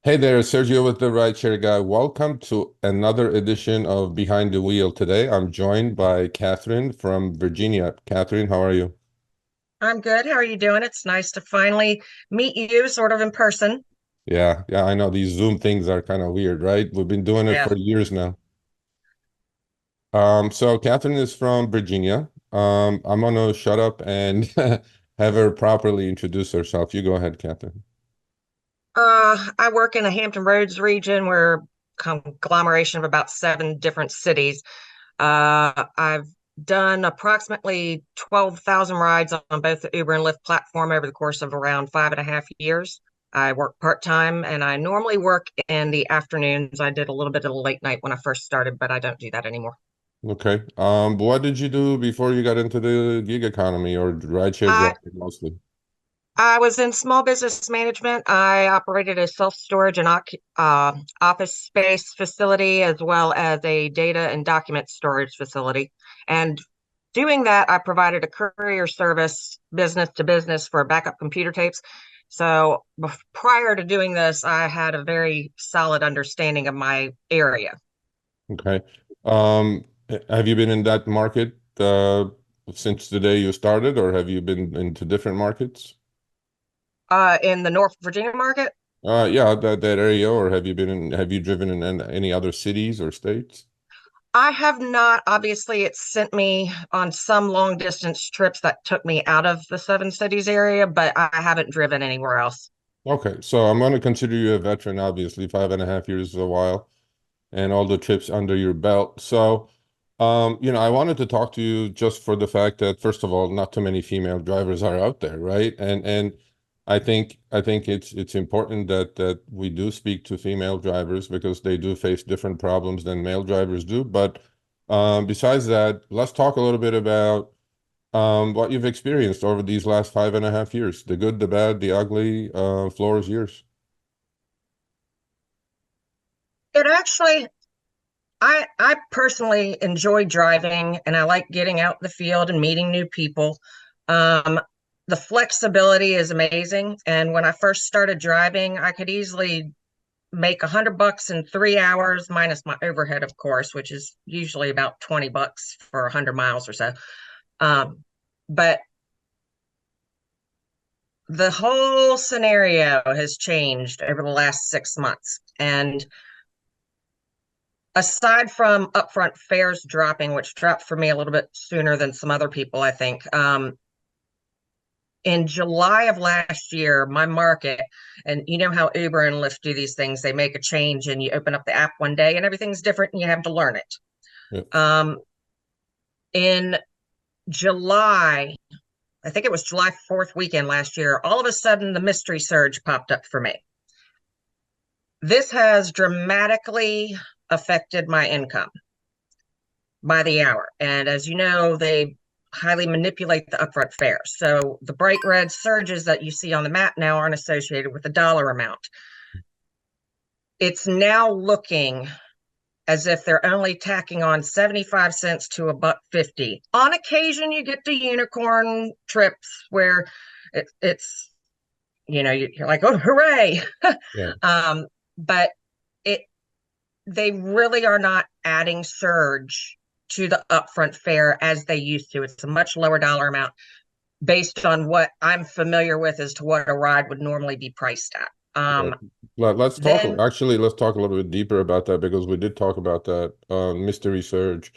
Hey there, Sergio with the RideShare Guy. Welcome to another edition of Behind the Wheel. Today, I'm joined by Katherine from Virginia. Katherine, how are you? I'm good. How are you doing? It's nice to finally meet you sort of in person. Yeah, I know these Zoom things are kind of weird, right? We've been doing it Yeah. for years now. So Katherine is from Virginia. I'm gonna shut up and have her properly introduce herself. You go ahead, Katherine. I work in the Hampton Roads region. We're a conglomeration of about seven different cities. I've done approximately 12,000 rides on both the Uber and Lyft platform over the course of around 5.5 years. I work part-time and I normally work in the afternoons. I did a little bit of late night when I first started, but I don't do that anymore. Okay. What did you do before you got into the gig economy or rideshare I driving mostly? I was in small business management. I operated a self-storage and office space facility, as well as a data and document storage facility. And doing that, I provided a courier service business to business for backup computer tapes. So prior to doing this, I had a very solid understanding of my area. Okay. Have you been in that market since the day you started, or have you been into different markets? In the North Virginia market, Yeah, that area, or have you driven in any other cities or states? I have not. Obviously, it sent me on some long distance trips that took me out of the seven cities area, but I haven't driven anywhere else. Okay, so I'm going to consider you a veteran, obviously. 5.5 years is a while, and all the trips under your belt. So, I wanted to talk to you just for the fact that, first of all, not too many female drivers are out there, right? And I think it's important that we do speak to female drivers because they do face different problems than male drivers do. But besides that, let's talk a little bit about what you've experienced over these last 5.5 years, the good, the bad, the ugly. Floor is yours. It actually, I personally enjoy driving and I like getting out in the field and meeting new people. Um, the flexibility is amazing. And when I first started driving, I could easily make $100 in 3 hours, minus my overhead, of course, which is usually about $20 for 100 miles or so. Um, but the whole scenario has changed over the last 6 months. And aside from upfront fares dropping, which dropped for me a little bit sooner than some other people, I think, in July of last year, my market, and you know how Uber and Lyft do these things, they make a change and you open up the app one day and everything's different and you have to learn it. Yeah. Um, in July, I think it was July 4th weekend last year, all of a sudden the mystery surge popped up for me. This has dramatically affected my income by the hour. And as you know, they highly manipulate the upfront fare. So the bright red surges that you see on the map now aren't associated with the dollar amount. It's now looking as if they're only tacking on 75 cents to a buck 50. On occasion, you get the unicorn trips where it's, you're like, oh, hooray. Yeah. um, but it they really are not adding surge to the upfront fare as they used to. It's a much lower dollar amount based on what I'm familiar with as to what a ride would normally be priced at. Right. Let's talk. Then, Actually, let's talk a little bit deeper about that because we did talk about that mystery surge.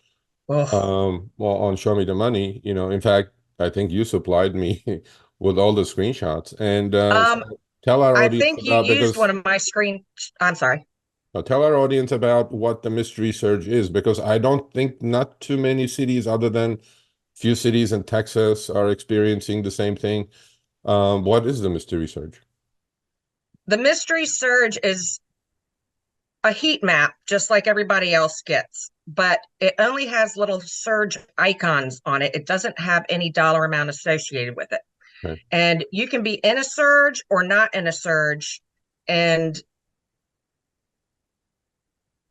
oh, Well, on Show Me the Money, in fact, I think you supplied me with all the screenshots, and um, so tell our I audience think you about used because one of my screen. I'm sorry. tell our audience about what the mystery surge is because I don't think not too many cities other than few cities in Texas are experiencing the same thing. What is the mystery surge? The mystery surge is a heat map, just like everybody else gets, but it only has little surge icons on it. It doesn't have any dollar amount associated with it. Okay. And you can be in a surge or not in a surge and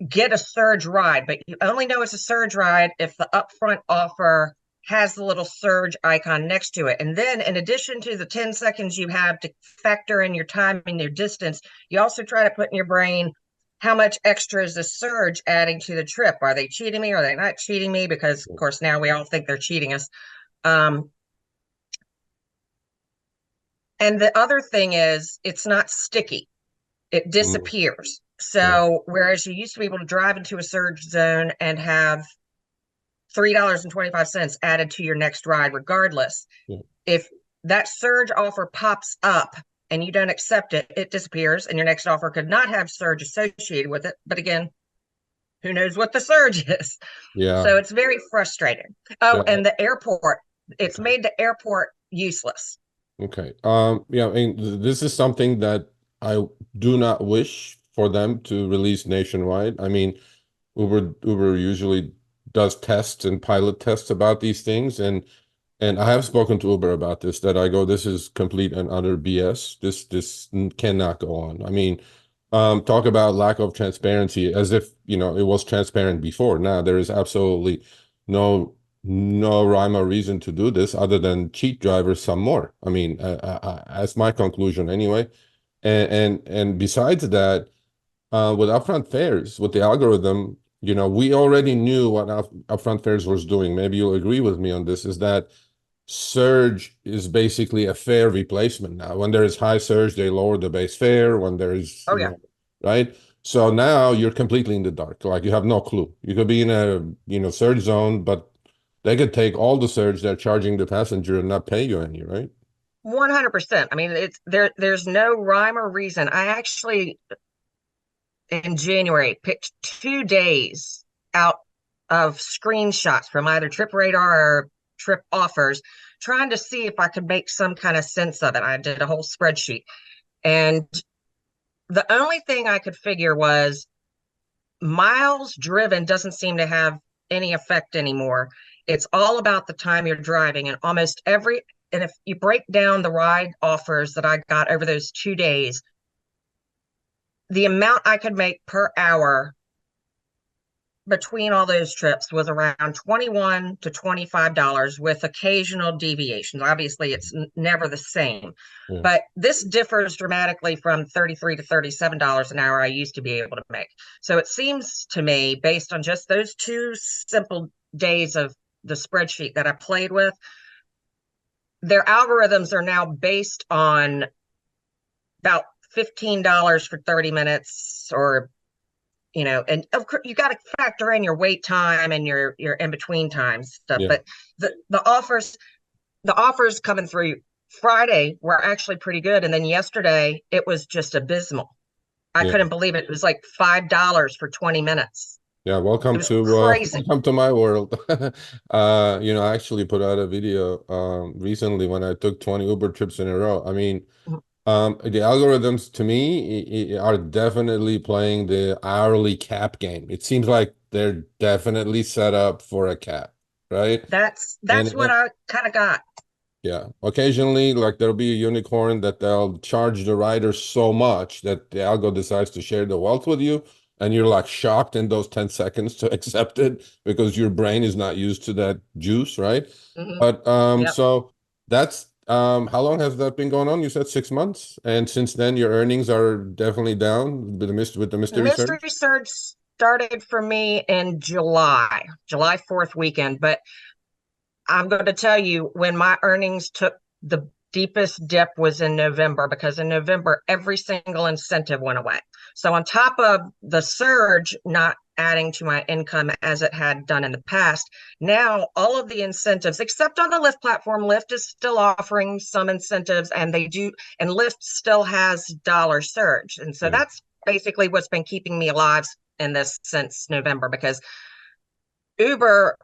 get a surge ride, but you only know it's a surge ride if the upfront offer has the little surge icon next to it. And then in addition to the 10 seconds you have to factor in your time and your distance, you also try to put in your brain, how much extra is the surge adding to the trip? Are they cheating me? Are they not cheating me? Because of course now we all think they're cheating us. And the other thing is it's not sticky. It Mm, disappears. yeah, So whereas you used to be able to drive into a surge zone and have $3.25 added to your next ride, regardless, yeah, if that surge offer pops up and you don't accept it, it disappears, and your next offer could not have surge associated with it. But again, who knows what the surge is? yeah, So it's very frustrating. Oh, yeah. and the airport, it's Okay. made the airport useless. Okay. Yeah, I mean, this is something that I do not wish for them to release nationwide. I mean, Uber usually does tests and pilot tests about these things, and I have spoken to Uber about this, that I go, this is complete and utter BS. This cannot go on. I mean, talk about lack of transparency, as if, it was transparent before. Now there is absolutely no no rhyme or reason to do this other than cheat drivers some more. I mean, that's my conclusion anyway. And besides that, with upfront fares, with the algorithm, we already knew what upfront fares was doing. Maybe you'll agree with me on this, is that surge is basically a fare replacement now. When there is high surge, they lower the base fare. When there is, Oh, yeah. right? So now you're completely in the dark. Like you have no clue. You could be in a, surge zone, but they could take all the surge they're charging the passenger and not pay you any, right? 100%. I mean, there's no rhyme or reason. I actually in January picked 2 days out of screenshots from either Trip Radar or Trip Offers, trying to see if I could make some kind of sense of it. I did a whole spreadsheet. And the only thing I could figure was miles driven doesn't seem to have any effect anymore. It's all about the time you're driving, and and if you break down the ride offers that I got over those 2 days, the amount I could make per hour between all those trips was around $21 to $25 with occasional deviations. Obviously, it's never the same, Yeah. but this differs dramatically from $33 to $37 an hour I used to be able to make. So it seems to me, based on just those two simple days of the spreadsheet that I played with, their algorithms are now based on about $15 for 30 minutes, or and of course you got to factor in your wait time and your in between time stuff. Yeah. But the offers coming through Friday were actually pretty good, and then yesterday it was just abysmal. I Yeah. couldn't believe it. It was like $5 for 20 minutes. Yeah, It welcome was to crazy. welcome to my world. I actually put out a video recently when I took 20 Uber trips in a row. I mean, the algorithms to me are definitely playing the hourly cap game. It seems like they're definitely set up for a cap, right? That's what And I kind of got. yeah, occasionally, like there'll be a unicorn that they'll charge the rider so much that the algo decides to share the wealth with you, and you're like shocked in those 10 seconds to accept it because your brain is not used to that juice, right? Hmm. But Yep. so that's how long has that been going on? You said 6 months, and since then your earnings are definitely down with the mystery Mystery search. Search started for me in July 4th weekend, but I'm going to tell you, when my earnings took the deepest dip was in November, because in November, every single incentive went away. So, on top of the surge not adding to my income as it had done in the past, now all of the incentives, except on the Lyft platform, Lyft is still offering some incentives, and Lyft still has dollar surge. And so Yeah, that's basically what's been keeping me alive in this since November, because Uber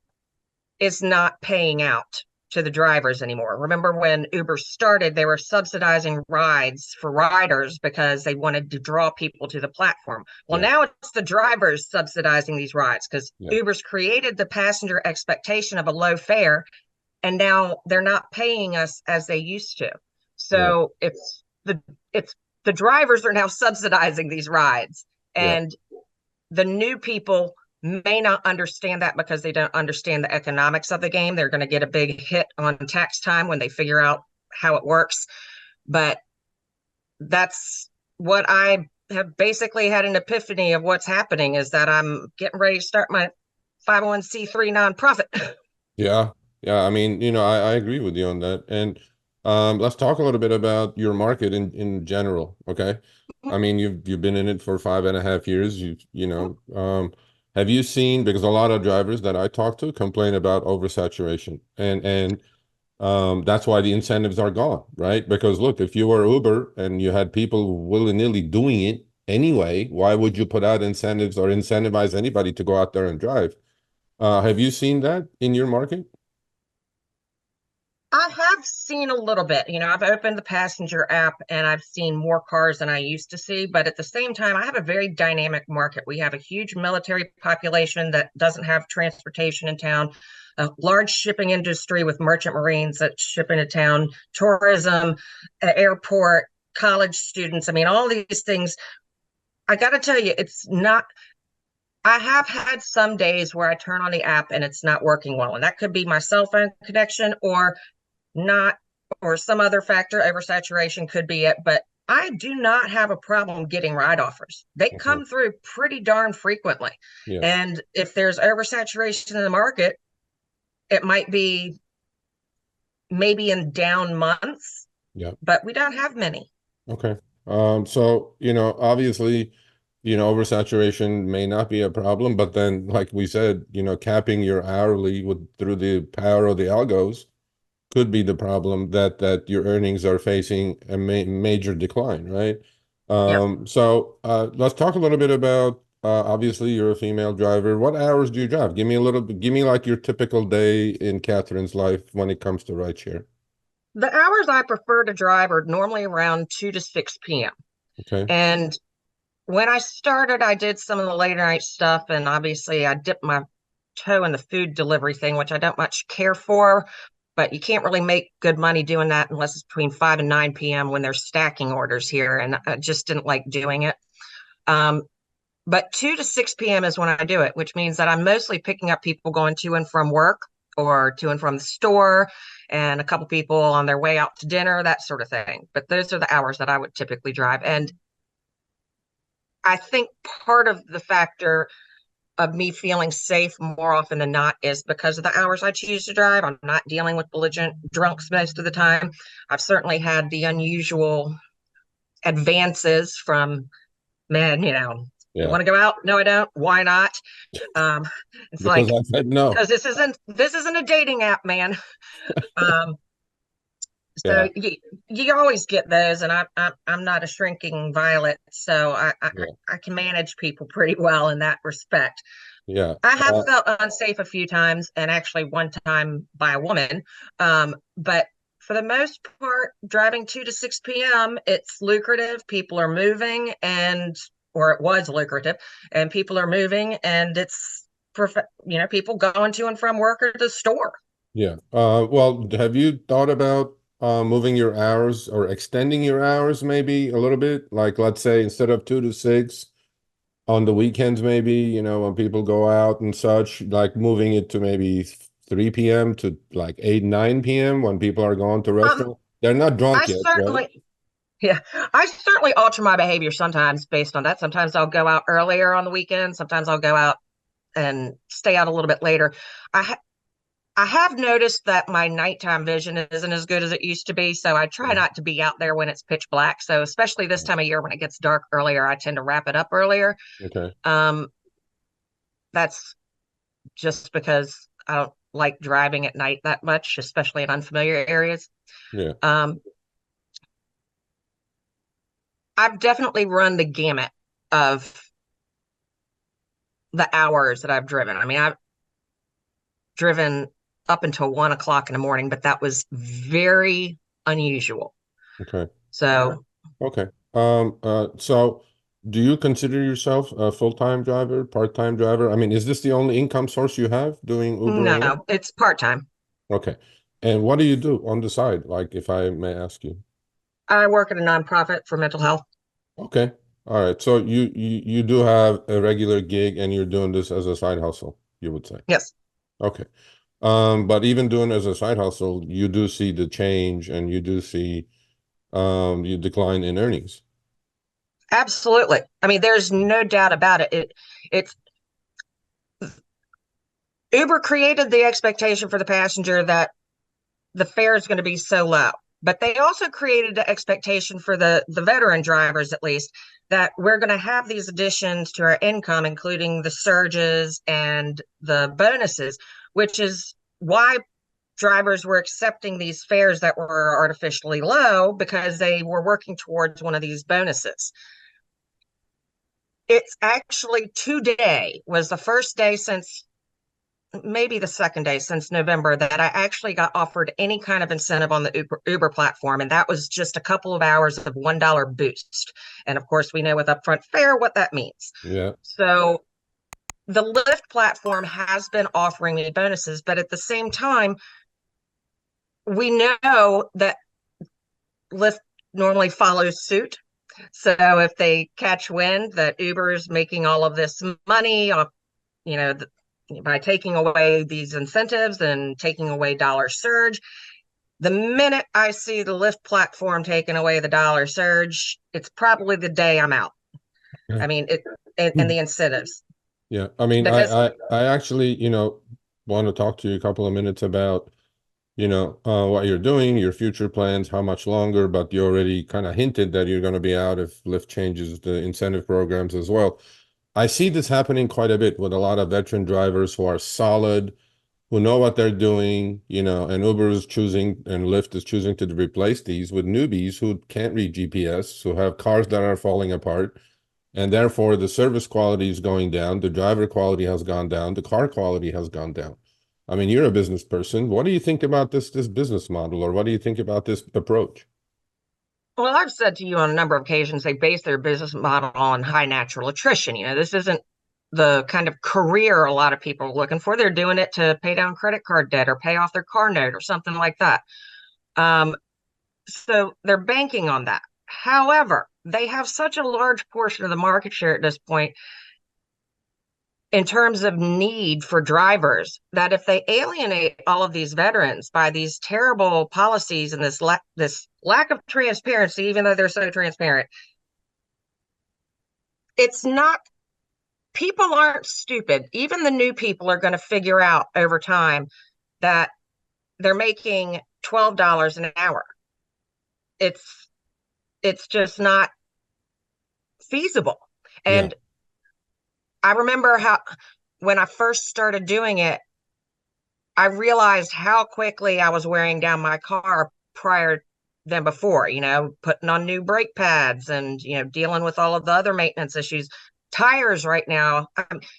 is not paying out to the drivers anymore. Remember when Uber started, they were subsidizing rides for riders because they wanted to draw people to the platform. Well, yeah, now it's the drivers subsidizing these rides because yeah, Uber's created the passenger expectation of a low fare, and now they're not paying us as they used to. yeah, So it's the drivers are now subsidizing these rides, yeah, and the new people may not understand that because they don't understand the economics of the game. They're going to get a big hit on tax time when they figure out how it works. But that's what I have basically had an epiphany of what's happening is that I'm getting ready to start my 501c3 nonprofit. Yeah, yeah. I mean, I agree with you on that. And let's talk a little bit about your market in general. Okay. I mean, you've been in it for 5.5 years. Have you seen, because a lot of drivers that I talk to complain about oversaturation, and that's why the incentives are gone, right? Because look, if you were Uber and you had people willy-nilly doing it anyway, why would you put out incentives or incentivize anybody to go out there and drive? Have you seen that in your market? I have seen a little bit. I've opened the passenger app and I've seen more cars than I used to see. But at the same time, I have a very dynamic market. We have a huge military population that doesn't have transportation in town, a large shipping industry with merchant marines that ship into town, tourism, airport, college students. I mean, all these things. I got to tell you, it's not. I have had some days where I turn on the app and it's not working well. And that could be my cell phone connection or not, or some other factor. Oversaturation could be it, but I do not have a problem getting ride offers. They Mhm. come through pretty darn frequently. Yeah, And if there's oversaturation in the market, it might be maybe in down months, yeah. but we don't have many. Okay. So, obviously, oversaturation may not be a problem, but then, like we said, capping your hourly through the power of the algos could be the problem that your earnings are facing a major decline, right? Yep. So let's talk a little bit about obviously you're a female driver. What hours do you drive? Give me like your typical day in Catherine's life when it comes to rideshare. The hours I prefer to drive are normally around 2 to 6 p.m. Okay. And when I started, I did some of the later night stuff, and obviously I dipped my toe in the food delivery thing, which I don't much care for. But you can't really make good money doing that unless it's between 5 and 9 p.m. when they're stacking orders here, and I just didn't like doing it. Um, but 2 to 6 p.m. is when I do it, which means that I'm mostly picking up people going to and from work or to and from the store, and a couple people on their way out to dinner, that sort of thing. But those are the hours that I would typically drive. And I think part of the factor of me feeling safe more often than not is because of the hours I choose to drive. I'm not dealing with belligerent drunks most of the time. I've certainly had the unusual advances from men, you Yeah. want to go out? No, I don't. Why not? Um, it's Because like, I said no. because this isn't a dating app, man. Um, Yeah. so you always get those, and I'm not a shrinking violet, so Yeah. I can manage people pretty well in that respect. Yeah. I have felt unsafe a few times, and actually one time by a woman. But for the most part, driving 2 to 6 p.m., it's lucrative. People are moving, or it was lucrative, and people are moving, and it's people going to and from work or the store. Yeah. Well, have you thought about moving your hours or extending your hours maybe a little bit? Like, let's say instead of 2 to 6 on the weekends, maybe, when people go out and such, like moving it to maybe 3 p.m. to like 8, 9 p.m. when people are going to Um, restaurants. They're not I drunk yet, right? certainly Yeah, I certainly alter my behavior sometimes based on that. Sometimes I'll go out earlier on the weekend. Sometimes I'll go out and stay out a little bit later. I ha I have noticed that my nighttime vision isn't as good as it used to be, so I try Yeah. not to be out there when it's pitch black. So especially this time of year when it gets dark earlier, I tend to wrap it up earlier. Okay. Um, that's just because I don't like driving at night that much, especially in unfamiliar areas. Yeah. Um, I've definitely run the gamut of the hours that I've driven. I mean, I've driven up until 1 o'clock in the morning, but that was very unusual. Okay. So, Okay. So do you consider yourself a full-time driver, part-time driver? I mean, is this the only income source you have doing Uber and Lyft? no, it's part time. Okay. And what do you do on the side, like if I may ask you? I work at a nonprofit for mental health. Okay. All right. So you do have a regular gig and you're doing this as a side hustle, you would say. Yes, Okay. But even doing it as a side hustle, you do see the change and you do see you decline in earnings. absolutely. I mean, there's no doubt about it. It's Uber created the expectation for the passenger that the fare is going to be so low. But they also created the expectation for the veteran drivers, at least, that we're going to have these additions to our income, including the surges and the bonuses, which is why drivers were accepting these fares that were artificially low because they were working towards one of these bonuses. It's actually today was the first day since maybe the second day since November that I actually got offered any kind of incentive on the Uber platform. And that was just a couple of hours of $1 boost. And of course, we know with upfront fare what that means. Yeah. So the Lyft platform has been offering me bonuses, but at the same time, we know that Lyft normally follows suit. So if they catch wind that Uber is making all of this money off, you know, by taking away these incentives and taking away dollar surge, the minute I see the Lyft platform taking away the dollar surge, it's probably the day I'm out. I mean, and the incentives Yeah. I mean, because I actually, want to talk to you a couple of minutes about, what you're doing, your future plans, how much longer, but you already kind of hinted that you're going to be out if Lyft changes the incentive programs as well. I see this happening quite a bit with a lot of veteran drivers who are solid, who know what they're doing, and Uber is choosing and Lyft is choosing to replace these with newbies who can't read GPS, who have cars that are falling apart, and therefore the service quality is going down, the driver quality has gone down, the car quality has gone down. I mean, you're a business person. What do you think about this business model, or what do you think about this approach? well, I've said to you on a number of occasions they base their business model on high natural attrition. This isn't the kind of career a lot of people are looking for. They're doing it to pay down credit card debt or pay off their car note or something like that. Um, so they're banking on that. However, they have such a large portion of the market share at this point in terms of need for drivers that if they alienate all of these veterans by these terrible policies and this lack of transparency, even though they're so transparent, it's not people aren't stupid. Even the new people are going to figure out over time that they're making $12 an hour. It's it's just not feasible. Yeah, And I remember how when I first started doing it, I realized how quickly I was wearing down my car prior than before, putting on new brake pads and, dealing with all of the other maintenance issues. Tires right now.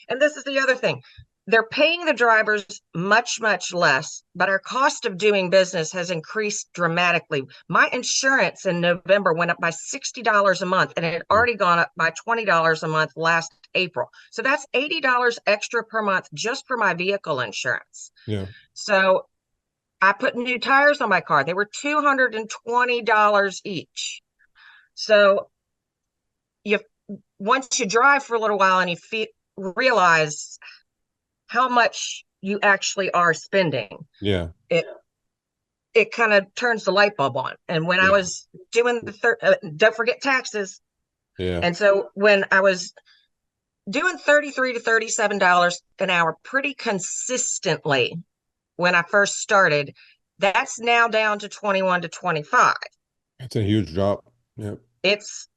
And this is the other thing. They're paying the drivers much, much less, but our cost of doing business has increased dramatically. My insurance in November went up by $60 a month, and it had yeah, already gone up by $20 a month last April. So that's $80 extra per month just for my vehicle insurance. yeah, So I put new tires on my car. They were $220 each. So you once you drive for a little while and realize how much you actually are spending, yeah, it it kind of turns the light bulb on. And when I yeah, was doing don't forget taxes. yeah. And so when I was doing 33 to $37 an hour pretty consistently when I first started, that's now down to 21 to 25. It's a huge drop. Yeah. It's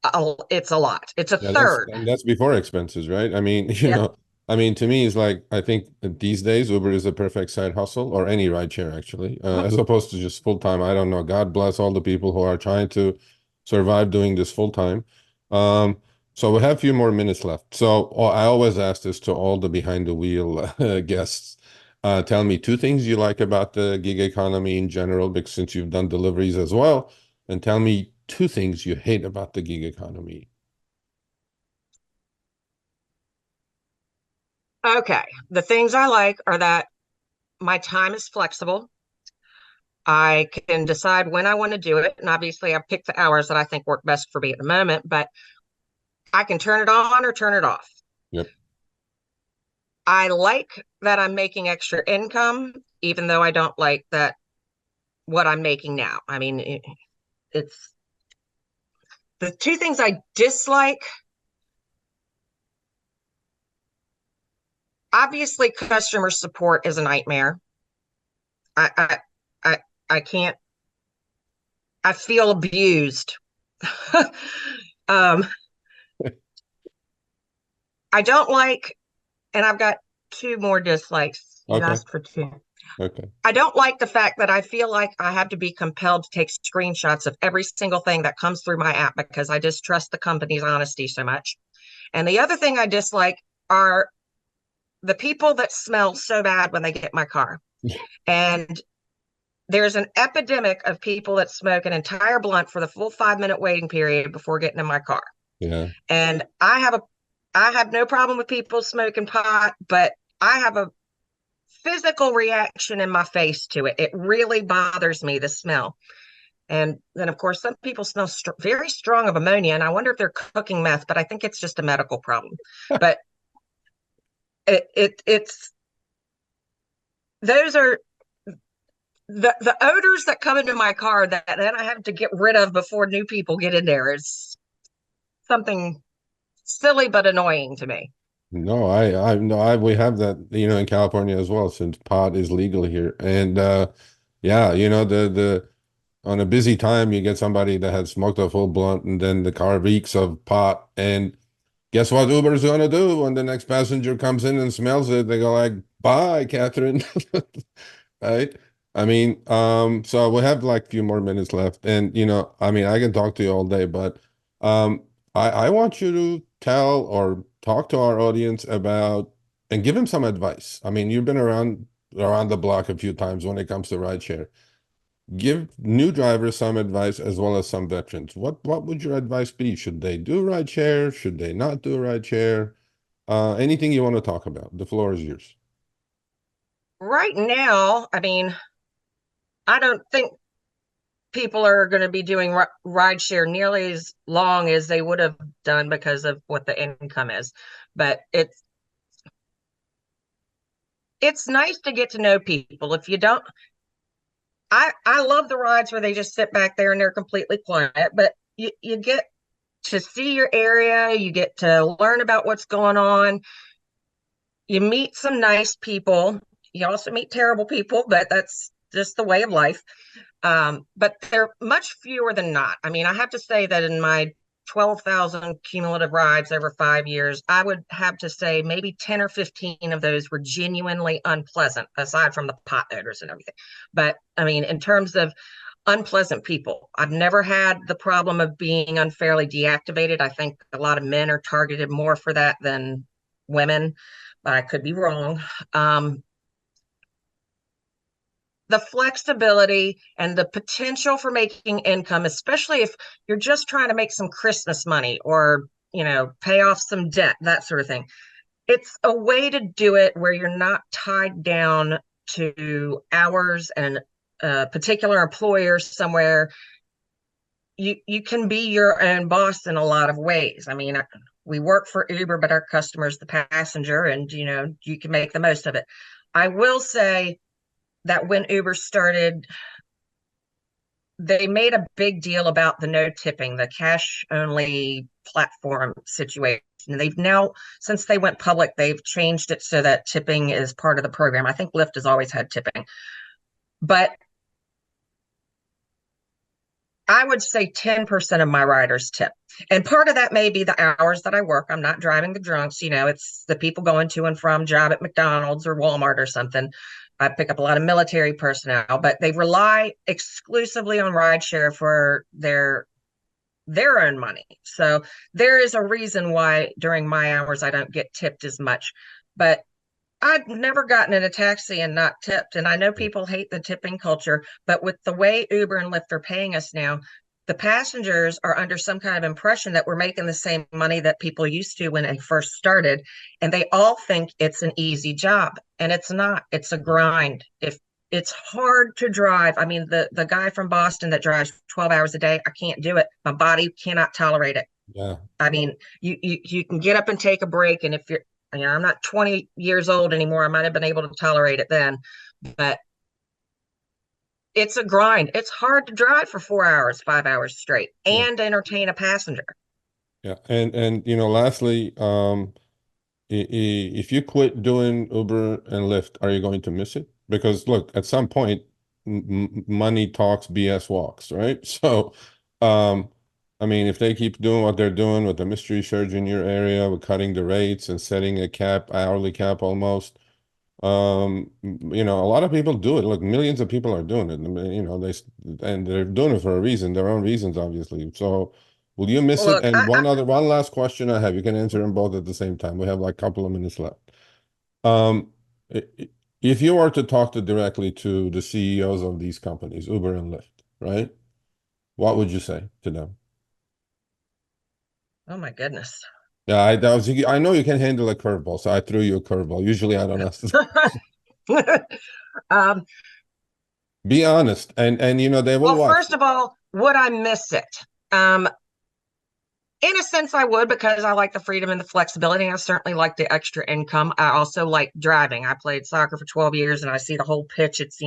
a lot. It's a Yeah, that's third. and that's before expenses, right? I mean, Yep. to me, it's like I think that these days Uber is a perfect side hustle, or any rideshare actually, Mhm. as opposed to just full time. I don't know. God bless all the people who are trying to survive doing this full time. Um, so we have a few more minutes left. So I always ask this to all the behind the wheel guests. Tell me two things you like about the gig economy in general, because since you've done deliveries as well, and tell me two things you hate about the gig economy. Okay. The things I like are that my time is flexible. I can decide when I want to do it. And obviously, I've picked the hours that I think work best for me at the moment, but I can turn it on or turn it off. Yep. I like that I'm making extra income, even though I don't like that what I'm making now. I mean, it's the two things I dislike. Obviously, customer support is a nightmare. I, I, I, I can't. I feel abused. um, I don't like, and I've got two more dislikes. You Okay. asked for two. Okay. I don't like the fact that I feel like I have to be compelled to take screenshots of every single thing that comes through my app because I distrust the company's honesty so much. And the other thing I dislike are the people that smell so bad when they get in my car. And there's an epidemic of people that smoke an entire blunt for the full 5 minute waiting period before getting in my car. Yeah. And I have no problem with people smoking pot, but I have a physical reaction in my face to it. It really bothers me, the smell. And then, of course, some people smell very strong of ammonia, and I wonder if they're cooking meth, but I think it's just a medical problem. But it's those are the odors that come into my car that then I have to get rid of before new people get in there. It's something silly but annoying to me. No, I no, we have that, in California as well, since pot is legal here. And yeah, the on a busy time you get somebody that had smoked a full blunt and then the car reeks of pot. And guess what Uber's gonna do when the next passenger comes in and smells it? They go like, bye, Katherine. Right? I mean, so we have like a few more minutes left, and I mean, I can talk to you all day, but um, I want you to tell or talk to our audience about and give them some advice. I mean, you've been around the block a few times when it comes to rideshare. Give new drivers some advice as well as some veterans. What would your advice be? Should they do rideshare? Should they not do rideshare? Anything you want to talk about? The floor is yours. Right now, I mean, I don't think people are going to be doing rideshare nearly as long as they would have done because of what the income is. But it's nice to get to know people. If you don't, I love the rides where they just sit back there and they're completely quiet, but you get to see your area, you get to learn about what's going on, you meet some nice people, you also meet terrible people, but that's just the way of life. But they're much fewer than not. I mean, I have to say that in my 12,000 cumulative rides over 5 years, I would have to say maybe 10 or 15 of those were genuinely unpleasant, aside from the pot odors and everything. But I mean, in terms of unpleasant people, I've never had the problem of being unfairly deactivated. I think a lot of men are targeted more for that than women, but I could be wrong. The flexibility and the potential for making income, especially if you're just trying to make some Christmas money or, pay off some debt, that sort of thing. It's a way to do it where you're not tied down to hours and a particular employer somewhere. You can be your own boss in a lot of ways. I mean, we work for Uber, but our customer's the passenger, and you can make the most of it. I will say that when Uber started, they made a big deal about the no tipping, the cash only platform situation. And they've now, since they went public, they've changed it so that tipping is part of the program. I think Lyft has always had tipping, but I would say 10% of my riders tip. And part of that may be the hours that I work. I'm not driving the drunks, it's the people going to and from job at McDonald's or Walmart or something. I pick up a lot of military personnel, but they rely exclusively on rideshare for their own money. So there is a reason why during my hours I don't get tipped as much. But I've never gotten in a taxi and not tipped. And I know people hate the tipping culture, but with the way Uber and Lyft are paying us now, the passengers are under some kind of impression that we're making the same money that people used to when they first started. And they all think it's an easy job. And it's not, it's a grind. it's hard to drive. I mean, the guy from Boston that drives 12 hours a day, I can't do it. My body cannot tolerate it. Yeah. I mean, you can get up and take a break, and if you're, I'm not 20 years old anymore. I might have been able to tolerate it then, but it's a grind. It's hard to drive for 4 hours, 5 hours straight, Yeah. and entertain a passenger. Yeah. And lastly, if you quit doing Uber and Lyft, are you going to miss it? Because look, at some point, money talks, BS walks, right? So, um, I mean, if they keep doing what they're doing with the mystery surge in your area, with cutting the rates and setting a cap, hourly cap almost, a lot of people do it. Look, millions of people are doing it. I mean, and they're doing it for a reason, their own reasons, obviously. So, will you miss it? Look, And one last question I have. You can answer them both at the same time. We have like a couple of minutes left. Um, if you were to talk directly to the CEOs of these companies, Uber and Lyft, right? What would you say to them? oh my goodness. Yeah, I know you can handle a curveball, so I threw you a curveball. Usually I don't ask. um, Be honest, and they will well, watch. first of all, would I miss it? Um, in a sense, I would, because I like the freedom and the flexibility. I certainly like the extra income. I also like driving. I played soccer for 12 years, and I see the whole pitch. It's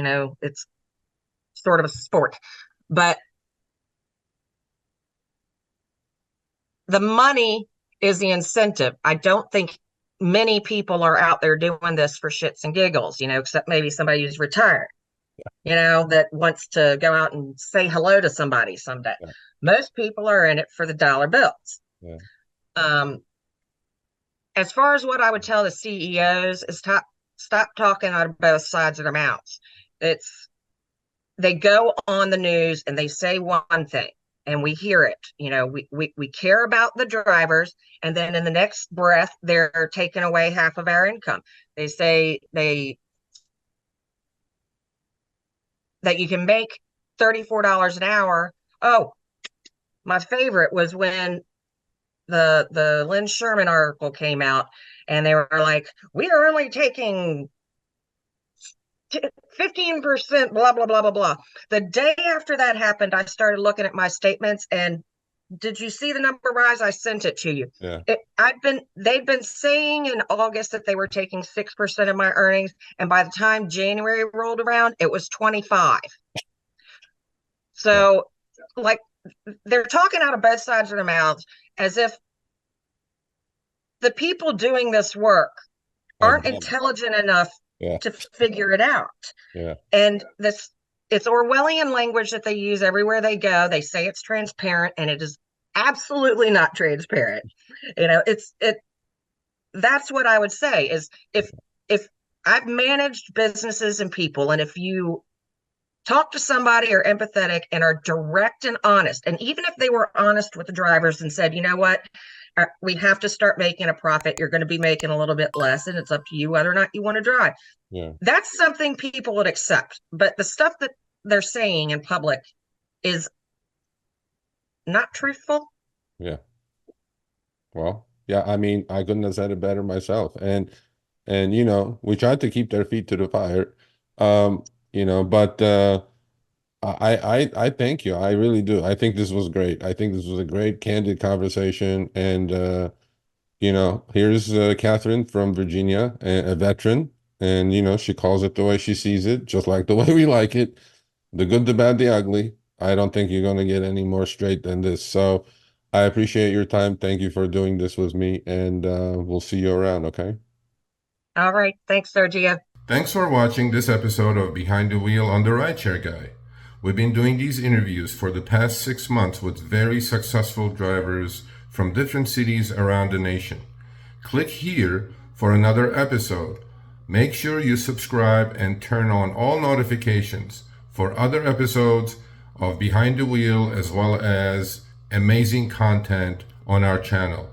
sort of a sport, but the money is the incentive. I don't think many people are out there doing this for shits and giggles, except maybe somebody who's retired, that wants to go out and say hello to somebody someday. Yeah, Most people are in it for the dollar bills. yeah, Um, as far as what I would tell the CEOs is stop talking out of both sides of their mouths. It's They go on the news and they say one thing, and we hear it. We care about the drivers, and then in the next breath, they're taking away half of our income. They say that you can make $34 an hour. Oh, my favorite was when the Lynn Sherman article came out, and they were like, we are only taking 15%, blah, blah, blah, blah, blah. The day after that happened, I started looking at my statements, and did you see the number rise? I sent it to you. yeah, They'd been saying in August that they were taking 6% of my earnings, and by the time January rolled around, it was 25. yeah. So, like, they're talking out of both sides of their mouths as if the people doing this work Are aren't dumb. intelligent enough Yeah, to figure it out. yeah, And it's Orwellian language that they use everywhere they go. They say it's transparent, and it is absolutely not transparent. That's what I would say is, if I've managed businesses and people, and if you talk to somebody or empathetic and are direct and honest, and even if they were honest with the drivers and said, you know what, we have to start making a profit, you're going to be making a little bit less, and it's up to you whether or not you want to drive. yeah, That's something people would accept. But the stuff that they're saying in public is not truthful. yeah. Well, yeah, I mean, I couldn't have said it better myself. And we tried to keep their feet to the fire. But I thank you. I really do. I think this was great. I think this was a great candid conversation. And here's Katherine from Virginia, a veteran, and she calls it the way she sees it, just like the way we like it. The good, the bad, the ugly. I don't think you're going to get any more straight than this. So I appreciate your time. Thank you for doing this with me, and we'll see you around, okay? All right. Thanks, Sergio. Thanks for watching this episode of Behind the Wheel on the RideShare Guy. We've been doing these interviews for the past 6 months with very successful drivers from different cities around the nation. Click here for another episode. Make sure you subscribe and turn on all notifications for other episodes of Behind the Wheel, as well as amazing content on our channel.